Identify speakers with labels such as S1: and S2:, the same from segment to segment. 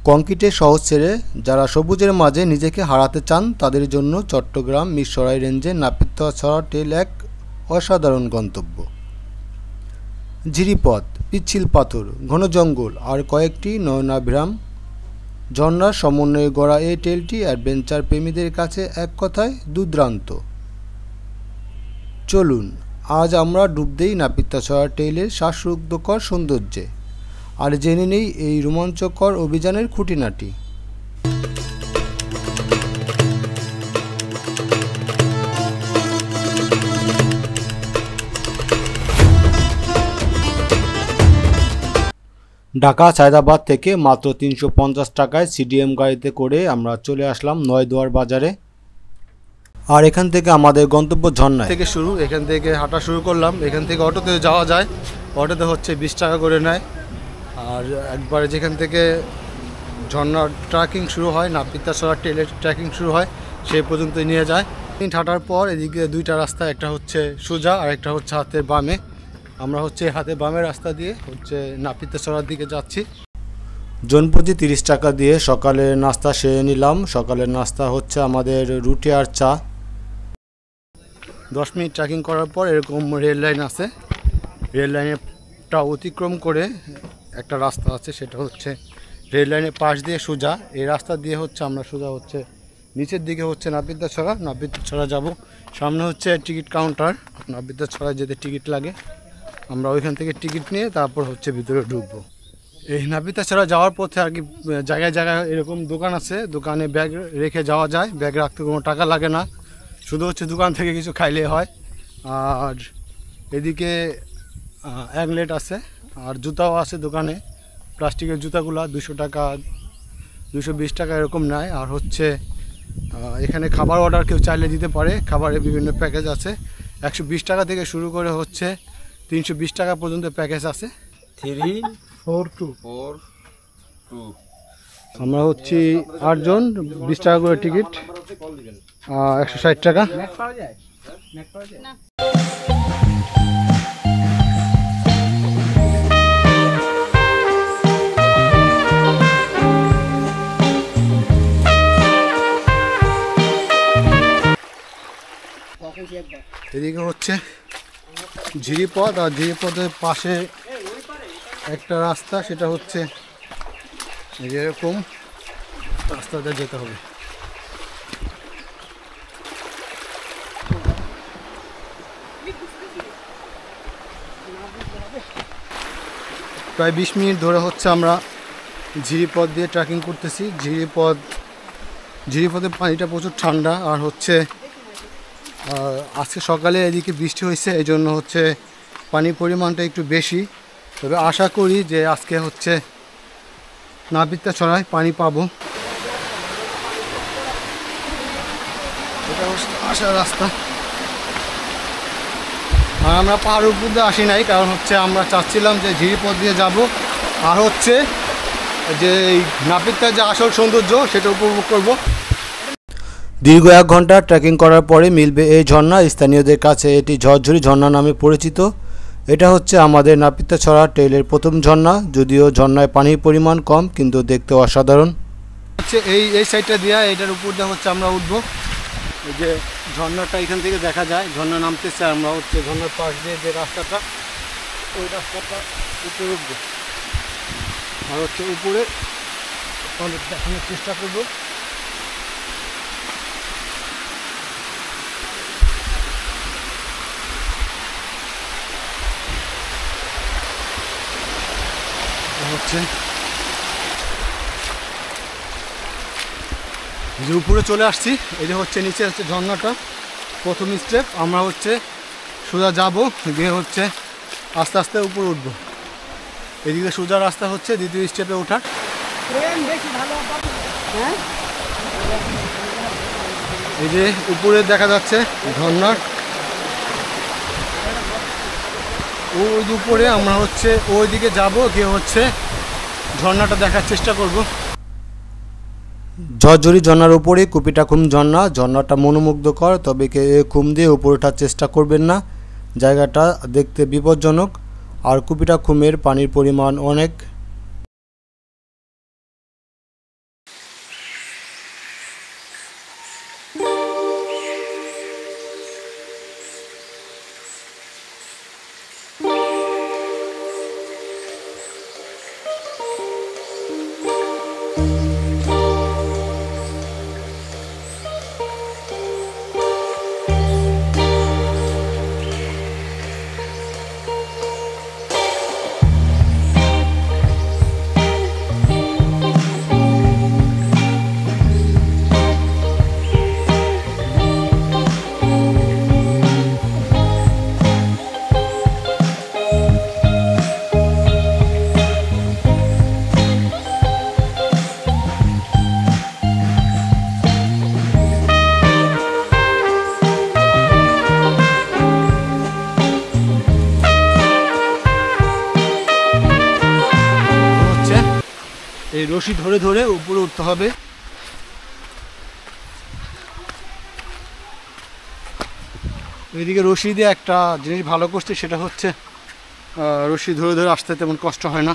S1: কংক্রিটের শহর ছেড়ে যারা সবুজের মাঝে নিজেকে হারাতে চান তাদের জন্য চট্টগ্রাম মিরসরাই রেঞ্জের নাপিতছড়া টেল এক অসাধারণ গন্তব্য। ঝিরিপথ, পিচ্ছিল পাথর, ঘন জঙ্গল আর কয়েকটি নয়নাভিরাম ঝর্ণার সমন্বয়ে গড়া এই টেলটি অ্যাডভেঞ্চার প্রেমীদের কাছে এক কথায় দুর্দান্ত। চলুন আজ আমরা ডুব দেই নাপিতছড়া টেলের শ্বাসরুদ্ধকর সৌন্দর্যে আর জেনে নেই এই রোমাঞ্চকর অভিযানের খুঁটিনাটি। ঢাকা সায়দাবাদ থেকে মাত্র ৩৫০ টাকায় সিডিএম গাড়িতে করে আমরা চলে আসলাম নয়দুয়ার বাজারে। আর এখান থেকে আমাদের গন্তব্য ঝর্ণা থেকে শুরু। এখান থেকে হাঁটা শুরু করলাম। এখান থেকে অটোতে যাওয়া যায়, অটোতে হচ্ছে ২০ টাকা করে নেয়। আর একবারে যেখান থেকে ঝর্ণার ট্রেকিং শুরু হয়, নাপিতছড়া টেলের ট্রেকিং শুরু হয়, সেই পর্যন্ত নিয়ে যায়। হাঁটার পর এদিকে দুইটা রাস্তা, একটা হচ্ছে সোজা আর একটা হচ্ছে হাতের বামে। আমরা হচ্ছে হাতে বামের রাস্তা দিয়ে হচ্ছে নাপিতছড়ার দিকে যাচ্ছি। জনপ্রতি ৩০ টাকা দিয়ে সকালের নাস্তা সেরে নিলাম। সকালের নাস্তা হচ্ছে আমাদের রুটি আর চা। ১০ মিনিট ট্রেকিং করার পর এরকম রেল লাইন আছে। রেল লাইনটা অতিক্রম করে একটা রাস্তা আছে, সেটা হচ্ছে রেল লাইনের পাশ দিয়ে সোজা। এই রাস্তা দিয়ে হচ্ছে আমরা সোজা হচ্ছে নিচের দিকে হচ্ছে নাপিতছড়া যাব। সামনে হচ্ছে টিকিট কাউন্টার, নাপিতছড়ায় যেতে টিকিট লাগে। আমরা ওইখান থেকে টিকিট নিয়ে তারপর হচ্ছে ভিতরে ঢুকবো। এই নাপিতছড়া যাওয়ার পথে আর কি জায়গায় জায়গায় এরকম দোকান আছে, দোকানে ব্যাগ রেখে যাওয়া যায়। ব্যাগ রাখতে কোনো টাকা লাগে না, শুধু হচ্ছে দোকান থেকে কিছু খাইলে হয়। আর এদিকে অ্যাংলেট আছে আর জুতাও আছে দোকানে। প্লাস্টিকের জুতাগুলো ২০০ টাকা ২২০ টাকা এরকম নেয়। আর হচ্ছে এখানে খাবার অর্ডার কেউ চাইলে দিতে পারে। খাবারের বিভিন্ন প্যাকেজ আছে, ১২০ টাকা থেকে শুরু করে হচ্ছে ৩২০ টাকা পর্যন্ত প্যাকেজ আছে।
S2: 3 4 2
S1: আমরা হচ্ছি ৮ জন, ২০ টাকা করে টিকিট, ১৬০ টাকা। এদিকে হচ্ছে ঝিরিপথ, আর ঝিরিপথের পাশে একটা রাস্তা, সেটা হচ্ছে এরকম রাস্তাতে যেতে হবে। প্রায় ২০ মিনিট ধরে হচ্ছে আমরা ঝিরিপথ দিয়ে ট্রেকিং করতেছি। ঝিরিপথের পানিটা প্রচুর ঠান্ডা। আর হচ্ছে আজকে সকালে এদিকে বৃষ্টি হয়েছে, এই জন্য হচ্ছে পানির পরিমাণটা একটু বেশি। তবে আশা করি যে আজকে হচ্ছে নাপিতছড়ায় পানি পাবো। এটা হচ্ছে আসার রাস্তা। আর আমরা পাহাড়ের উপর দিয়ে আসি নাই, কারণ হচ্ছে আমরা চাচ্ছিলাম যে ঝিরিপথ দিয়ে যাব আর হচ্ছে যে নাপিতছড়ার যে আসল সৌন্দর্য সেটা উপভোগ করব। দীর্ঘ ১ ঘন্টা ট্রেকিং করার পরে মিলবে এই ঝর্ণা। স্থানীয়দের কাছে এটি ঝরঝরি ঝর্ণা নামে পরিচিত। এটা হচ্ছে আমাদের নাপিতছড়া টেলের প্রথম ঝর্ণা। যদিও ঝর্ণায় পানির পরিমাণ কম, কিন্তু দেখতে অসাধারণ। হচ্ছে এই সাইডটা দিয়ে, এটার উপর দিয়ে হচ্ছে আমরা উঠবো। এই যে ঝর্ণাটা এখান থেকে দেখা যায়, ঝর্ণা নামতেছে। আমরা হচ্ছে ঝর্ণার পাশ দিয়ে যে রাস্তাটা, ওই রাস্তাটা উপরে উঠবো। আর হচ্ছে উপরে দেখানোর চেষ্টা করবো। হচ্ছে যে উপরে চলে আসছি, এই যে হচ্ছে নিচে হচ্ছে ঝর্ণাটা প্রথম স্টেপ। আমরা হচ্ছে সোজা যাব, গিয়ে হচ্ছে আস্তে আস্তে উপরে উঠবো। এদিকে সোজা রাস্তা হচ্ছে দ্বিতীয় স্টেপে ওঠার। এই যে উপরে দেখা যাচ্ছে ঝর্ণার ওই উপরে। আমরা হচ্ছে ওই দিকে যাবো, গিয়ে হচ্ছে ঝর্ণাটা দেখার চেষ্টা করব। ঝরঝরি ঝর্ণার উপরে কুপিটাখুম ঝর্ণা। ঝর্ণাটা মনোমুগ্ধকর, তবে খুম দিয়ে উপরে ওঠার চেষ্টা করবেন না, জায়গাটা দেখতে বিপজ্জনক। আর কুপিটাখুমের পানির পরিমাণ অনেক। এই রশি ধরে ধরে উপরে উঠতে হবে। এইদিকে রশি দিয়ে একটা জিনিস ভালো করছে, সেটা হচ্ছে রশি ধরে ধরে আসতে তেমন কষ্ট হয় না।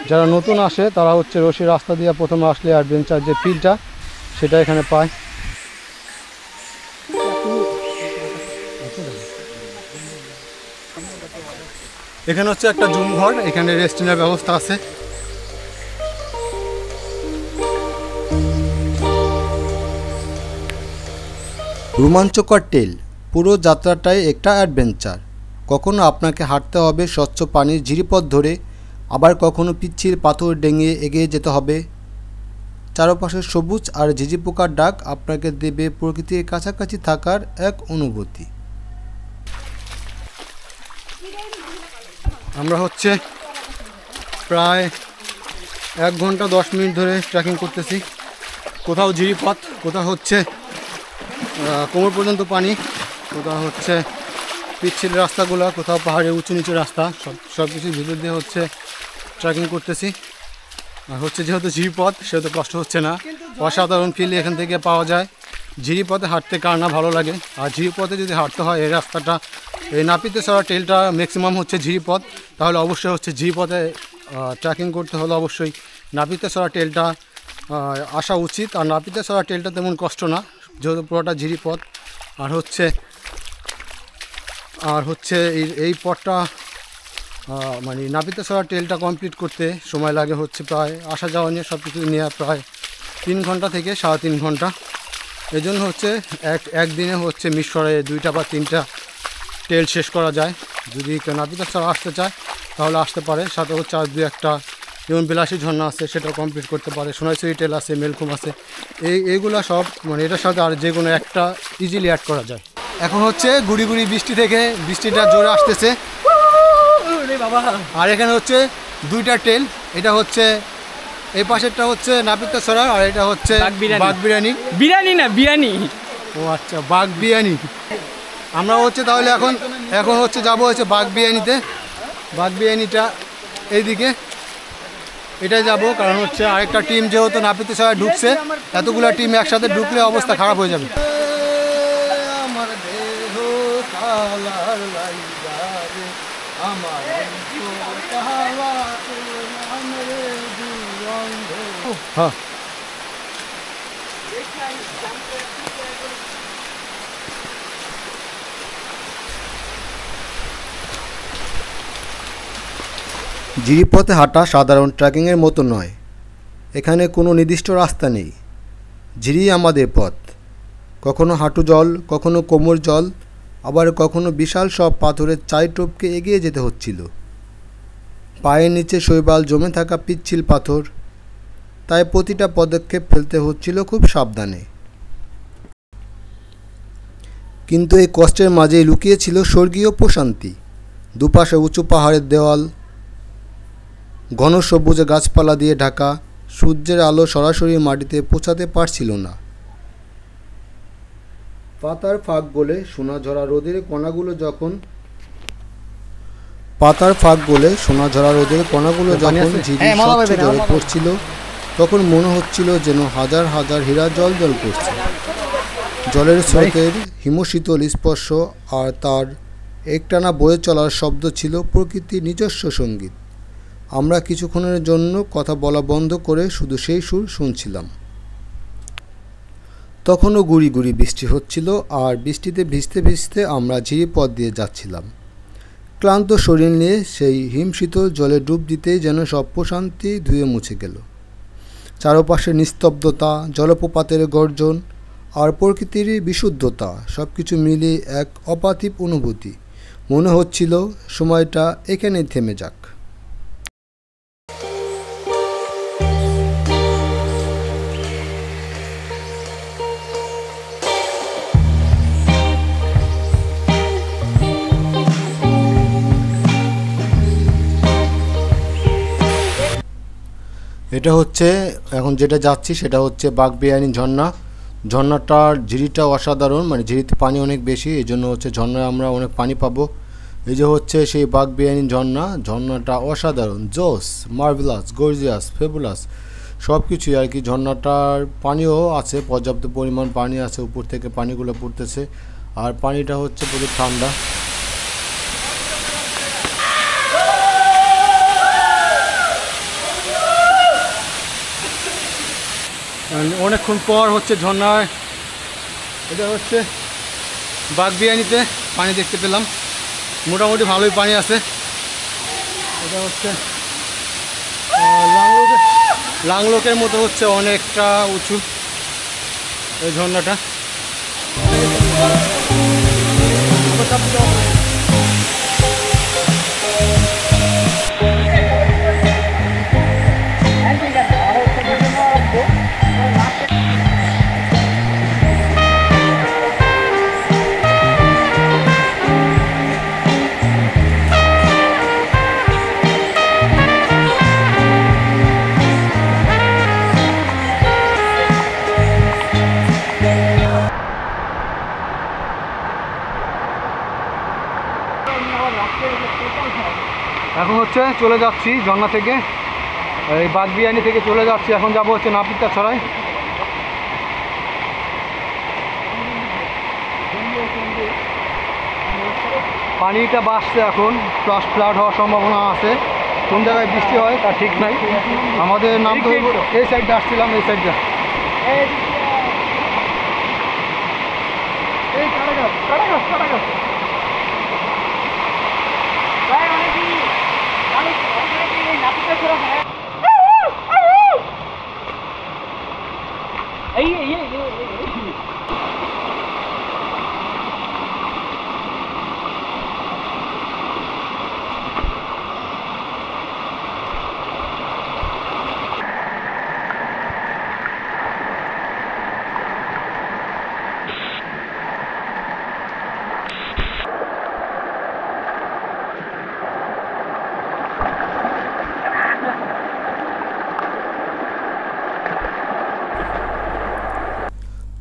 S1: যারা নতুন আসে তারা হচ্ছে রশি রাস্তা দিয়ে প্রথমে আসলে অ্যাডভেঞ্চার যে ফিলটা সেটা এখানে পায়। এখানে হচ্ছে একটা জুম ঘর, এখানে রেস্টুরেন্টের ব্যবস্থা আছে। রোমাঞ্চকর টেল, পুরো যাত্রাটাই একটা অ্যাডভেঞ্চার। কখনো আপনাকে হাঁটতে হবে স্বচ্ছ পানির ঝিরিপথ ধরে, আবার কখনো পিচ্ছিল পাথর ডেঙিয়ে এগিয়ে যেতে হবে। চারপাশে সবুজ আর ঝিঝি পোকার ডাক আপনাকে দেবে প্রকৃতির কাছাকাছি থাকার এক অনুভূতি। আমরা হচ্ছে প্রায় 1 ঘন্টা 10 মিনিট ধরে ট্রেকিং করতেছি। কোথাও ঝিরিপথ, কোথাও হচ্ছে কোমর পর্যন্ত পানি, কোথাও হচ্ছে পিচ্ছিল রাস্তাগুলো, কোথাও পাহাড়ে উঁচু নিচু রাস্তা, সব কিছুর ভিতর দিয়ে হচ্ছে ট্রেকিং করতেছি। আর হচ্ছে যেহেতু ঝিরিপথ সেহেতু কষ্ট হচ্ছে না, অসাধারণ ফিল এখান থেকে পাওয়া যায়। ঝিরিপথে হাঁটতে কার না ভালো লাগে। আর ঝিরিপথে যদি হাঁটতে হয়, এই রাস্তাটা, এই নাপিতেশ্বরা টেলটা ম্যাক্সিমাম হচ্ছে ঝিরিপথ, তাহলে অবশ্যই হচ্ছে ঝিরিপথে ট্রেকিং করতে হলে অবশ্যই নাপিতেশ্বরা টেলটা আসা উচিত। আর নাপিতেশ্বরা টেলটা তেমন কষ্ট না, যেহেতু পুরোটা ঝিরিপথ। আর হচ্ছে এই পথটা মানে নাপিতেশ্বরা টেলটা কমপ্লিট করতে সময় লাগে হচ্ছে প্রায় আসা যাওয়া নিয়ে সব কিছু নিয়ে প্রায় 3 ঘন্টা থেকে 3.5 ঘন্টা। এই জন্য হচ্ছে একদিনে হচ্ছে মিশরে 2টা বা 3টা টেল শেষ করা যায়। যদি কেউ নাপিতেশ্বরা আসতে চায় তাহলে আসতে পারে। সাথে হচ্ছে আর 2-1টা যেমন বিলাসী ঝর্ণা আছে সেটাও কমপ্লিট করতে পারে, সোনাইছড়ি টেল আছে, মেলকুম আছে। এইগুলো সব মানে এটার সাথে আর যে কোনো একটা ইজিলি অ্যাড করা যায়। এখন হচ্ছে গুড়ি গুড়ি বৃষ্টি থেকে বৃষ্টিটা জোরে আসতেছে। আর এখানে হচ্ছে 2টা টেল, এটা হচ্ছে এই পাশেরটা হচ্ছে নাপিতেশ্বরা আর এটা হচ্ছে বাঘ বিরিয়ানি।
S2: বিরিয়ানি না বিরিয়ানি।
S1: ও আচ্ছা, বাঘ বিরিয়ানি। আমরা হচ্ছে তাহলে এখন হচ্ছে যাবো হচ্ছে বাঘ বিরিয়ানিতে। বাঘ বিরিয়ানিটা এইদিকে, এটাই যাবো, কারণ হচ্ছে আরেকটা টিম যেহেতু নাপিতেশ্বরা ঢুকছে, এতগুলো টিম একসাথে ঢুকলে অবস্থা খারাপ হয়ে যাবে। আমার দেহ কালার লাইগারে, আমার হ্যাঁ জিরিপথে হাঁটা সাধারণ ট্রেকিংয়ের মতো নয়। এখানে কোনো নির্দিষ্ট রাস্তা নেই, ঝিরি আমাদের পথ। কখনো হাঁটু জল, কখনো কোমর জল, আবার কখনো বিশাল সব পাথরের চাই টোপকে এগিয়ে যেতে হচ্ছিল। পায়ের নিচে শৈবাল জমে থাকা পিচ্ছিল পাথর, তাই প্রতিটা পদক্ষেপ ফেলতে হচ্ছিল খুব সাবধানে। কিন্তু এই কষ্টের মাঝেই লুকিয়ে ছিল স্বর্গীয় প্রশান্তি। দুপাশে উঁচু পাহাড়ের দেওয়াল, ঘন সবুজে গাছপালা দিয়ে ঢাকা, সূর্যের আলো সরাসরি মাটিতে পৌঁছাতে পারছিল না। পাতার ফাঁক গলে সোনাঝরা রোদের কণাগুলো যখন ঝিরি স্বচ্ছ জলে পড়ছিল, তখন মনে হচ্ছিল যেন হাজার হাজার হীরা জল জল করছে। জলের স্রোতের হিমশীতল স্পর্শ আর তার একটানা বয়ে চলার শব্দ ছিল প্রকৃতির নিজস্ব সঙ্গীত। আমরা কিছুক্ষণের জন্য কথা বলা বন্ধ করে শুধু সেই সুর শুনছিলাম। তখনও গুড়ি গুড়ি বৃষ্টি হচ্ছিল, আর বৃষ্টিতে ভিজতে ভিজতে আমরা ঝিরিপথ দিয়ে যাচ্ছিলাম। ক্লান্ত শরীর নিয়ে সেই হিমশীতল জলে ডুব দিতেই যেন সব প্রশান্তি ধুয়ে মুছে গেল। চারপাশে নিস্তব্ধতা, জলপ্রপাতের গর্জন আর প্রকৃতির বিশুদ্ধতা, সব কিছু মিলিয়ে এক অপার্থিব অনুভূতি। মনে হচ্ছিল সময়টা এখানেই থেমে যাক। এটা হচ্ছে এখন যেটা যাচ্ছি সেটা হচ্ছে বাঘ বিরিয়ানি ঝর্ণা। ঝর্ণাটার ঝিরিটা অসাধারণ, মানে ঝিরিতে পানি অনেক বেশি, এই জন্য হচ্ছে ঝর্ণায় আমরা অনেক পানি পাবো। এই যে হচ্ছে সেই বাগবিয়ানি ঝর্ণা। ঝর্ণাটা অসাধারণ, জোস, মার্ভেলাস, গর্জিয়াস, ফেবুলাস সব কিছুই আর কি। ঝর্ণাটার পানিও আছে, পর্যাপ্ত পরিমাণ পানি আছে, উপর থেকে পানিগুলো পড়তেছে আর পানিটা হচ্ছে প্রচুর ঠান্ডা। অনেকক্ষণ পর হচ্ছে ঝর্ণায়, এটা হচ্ছে বাগবিয়ানিতে পানি দেখতে পেলাম, মোটামুটি ভালোই পানি আছে। এটা হচ্ছে লাংলোকের মতো হচ্ছে অনেকটা উঁচু এই ঝর্ণাটা। এখন হচ্ছে চলে যাচ্ছি ঝর্ণা থেকে, এই বাগবিয়ানি থেকে চলে যাচ্ছি। এখন যাব হচ্ছে নাপিতাছড়ায়। পানিটা বাড়ছে, এখন ফ্লাড হওয়ার সম্ভাবনা আছে। কোন জায়গায় বৃষ্টি হয় তার ঠিক নাই। আমাদের নাম তো এই সাইডটা আসছিলাম, এই সাইডটা।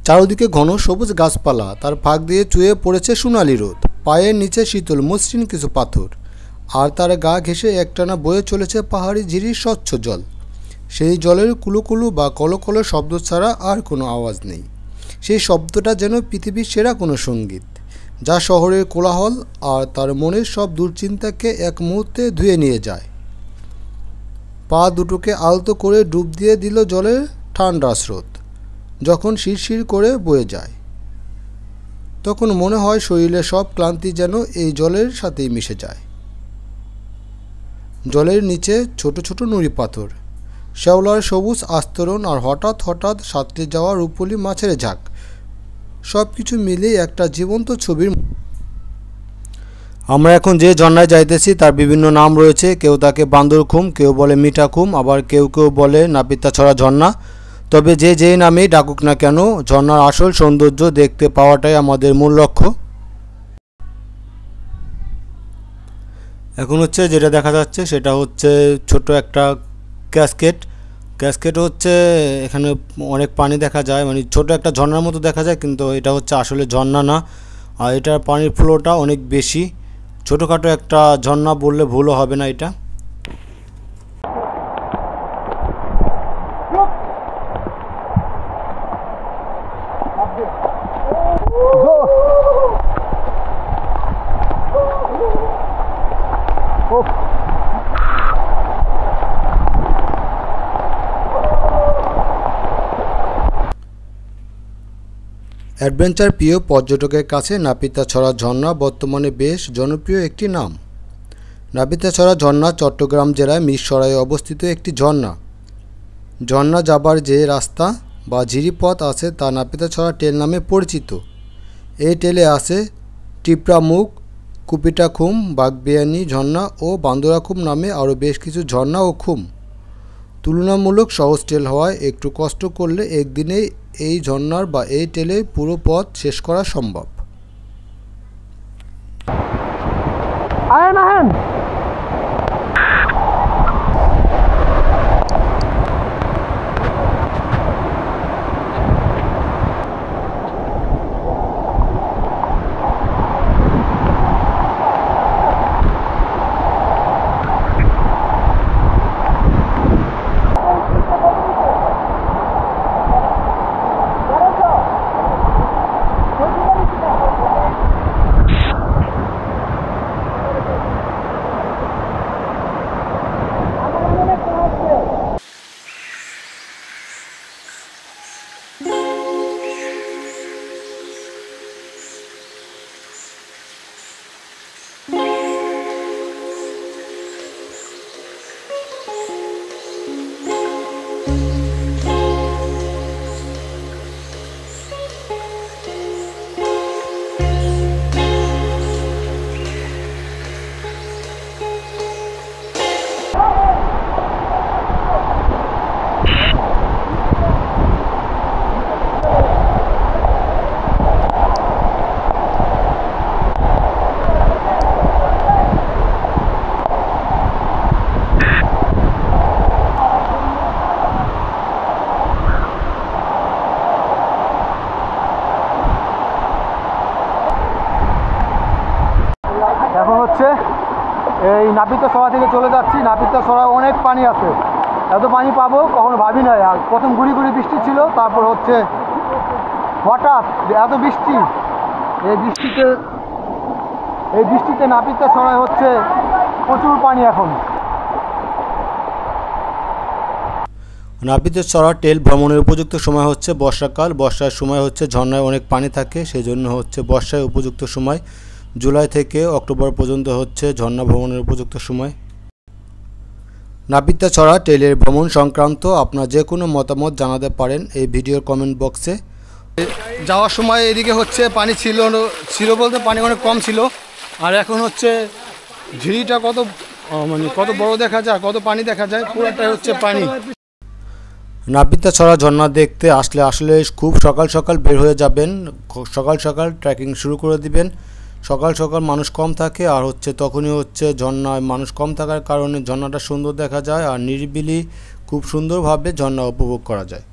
S1: চারদিকে ঘন সবুজ গাছপালা, তার ফাঁক দিয়ে চুয়ে পড়েছে সোনালি রোদ। পায়ের নিচে শীতল মসৃণ কিছু পাথর, আর তার গা ঘেঁষে একটানা বয়ে চলেছে পাহাড়ি ঝিরির স্বচ্ছ জল। সেই জলের কুলুকুলু বা কলকলো শব্দ ছাড়া আর কোনো আওয়াজ নেই। সেই শব্দটা যেন পৃথিবীর সেরা কোনো সঙ্গীত, যা শহরের কোলাহল আর তার মনের সব দুশ্চিন্তাকে এক মুহূর্তে ধুয়ে নিয়ে যায়। পা দুটোকে আলতো করে ডুব দিয়ে দিল জলের ঠান্ডা স্রোত। যখন শিরশির করে বয়ে যায়, তখন মনে হয় শরীরের সব ক্লান্তি যেন এই জলের সাথেই মিশে যায়। জলের নিচে ছোট ছোট নুড়ি পাথর, শ্যাওলার সবুজ আস্তরণ আর হঠাৎ হঠাৎ সাঁতরে যাওয়া রূপলি মাছের ঝাঁক, সব কিছু মিলিয়ে একটা জীবন্ত ছবির। আমরা এখন যে ঝর্ণায় যাইতেছি তার বিভিন্ন নাম রয়েছে। কেউ তাকে বান্দরখুম, কেউ বলে মিঠাখুম, আবার কেউ কেউ বলে নাপিতাছড়া ঝর্ণা। তবে যে যেই নামেই ডাকুক না কেন, ঝর্ণার আসল সৌন্দর্য দেখতে পাওয়াটাই আমাদের মূল লক্ষ্য। এখন হচ্ছে যেটা দেখা যাচ্ছে সেটা হচ্ছে ছোট একটা ক্যাসকেট। ক্যাসকেট হচ্ছে এখানে অনেক পানি দেখা যায়, মানে ছোট একটা ঝর্ণার মতো দেখা যায়, কিন্তু এটা হচ্ছে আসলে ঝর্ণা না। আর এটার পানির ফ্লোটা অনেক বেশি। ছোটোখাটো একটা ঝর্ণা বললে ভুলও হবে না এটা। অ্যাডভেঞ্চার প্রিয় পর্যটকের কাছে নাপিতাছড়া ঝর্ণা বর্তমানে বেশ জনপ্রিয় একটি নাম। নাপিতাছড়া ঝর্ণা চট্টগ্রাম জেলায় মিরসরাইয়ে অবস্থিত একটি ঝর্ণা। ঝর্ণা যাবার যে রাস্তা বা ঝিরিপথ আছে তা নাপিতাছড়া টেল নামে পরিচিত। এই টেলে আছে টিপরামুখ, কুপিটাখুম, বাগবিয়ানি ঝর্ণা ও বান্দরাখুম নামে আরও বেশ কিছু ঝর্ণা ও খুম। তুলনামূলক সহজ টেল হওয়ায় একটু কষ্ট করলে একদিনেই এই ঝর্ণার বা এই টেলের পুরো পথ শেষ করা সম্ভব। হচ্ছে এই নাপিতা সরা থেকে চলে যাচ্ছি। নাপিতা সরা অনেক পানি আছে, এত পানি পাবো কখনো ভাবি নাই। আর প্রথম গুড়ি গুড়ি বৃষ্টি ছিল, তারপর হচ্ছে হঠাৎ এত বৃষ্টি। এই বৃষ্টিতে নাপিতা সরায় হচ্ছে প্রচুর পানি এখন।
S3: নাপিতের চড়া টেল ভ্রমণের উপযুক্ত সময় হচ্ছে বর্ষাকাল। বর্ষার সময় হচ্ছে ঝর্ণায় অনেক পানি থাকে, সেই জন্য হচ্ছে বর্ষায় উপযুক্ত সময়। জুলাই থেকে অক্টোবর পর্যন্ত হচ্ছে ঝর্ণা ভ্রমণের উপযুক্ত সময়। নাপিতা চড়া টেলের ভ্রমণ সংক্রান্ত আপনার যে কোনো মতামত জানাতে পারেন এই ভিডিওর কমেন্ট বক্সে।
S1: যাওয়ার সময় এদিকে হচ্ছে পানি ছিল বলতে পানি অনেক কম ছিল। আর এখন হচ্ছে ঝিরিটা কত বড় দেখা যায়, কত পানি দেখা যায়, পুরোটাই হচ্ছে পানি।
S3: নাপিতা ছড়া ঝর্ণা দেখতে আসলে খুব সকাল সকাল বের হয়ে যাবেন। সকাল সকাল ট্রেকিং শুরু করে দিবেন। সকাল সকাল মানুষ কম থাকে, আর হচ্ছে তখনই হচ্ছে ঝর্ণায় মানুষ কম থাকার কারণে ঝর্ণাটা সুন্দর দেখা যায়, আর নিরিবিলি খুব সুন্দরভাবে ঝর্ণা উপভোগ করা যায়।